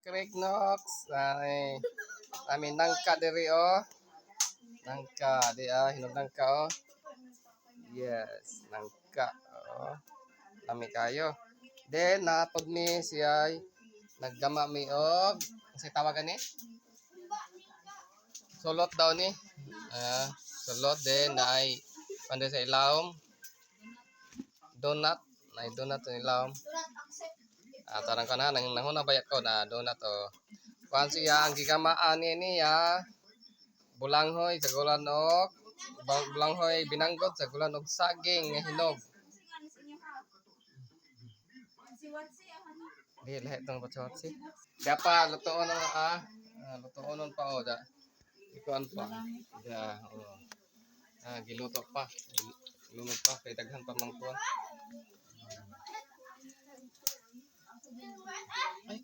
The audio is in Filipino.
Craig Knox. Ay, amin nangka diri oh. Nangka, di hinog nangka oh. Yes, nangka oh. Lami kayo. Then napod mi siya naggama mi og kasi tawagan ni sulot daw ni. Sulot din na ay pande sa ilawom. Donut, na donut sa ilawom. Tarang ka na, nanguna bayat ko na donut o. Kuhan siya, ang gigamaan niya, bulanghoy sa gulan og, bulanghoy binanggod sa gulan og saging nga hinog. Di, lahat itong patsi. Kaya pa, lutoon na lutoon pa o. Ikuan pa. Giluto pa. Lunod pa, kay daghan pa mang kuhan. Ay,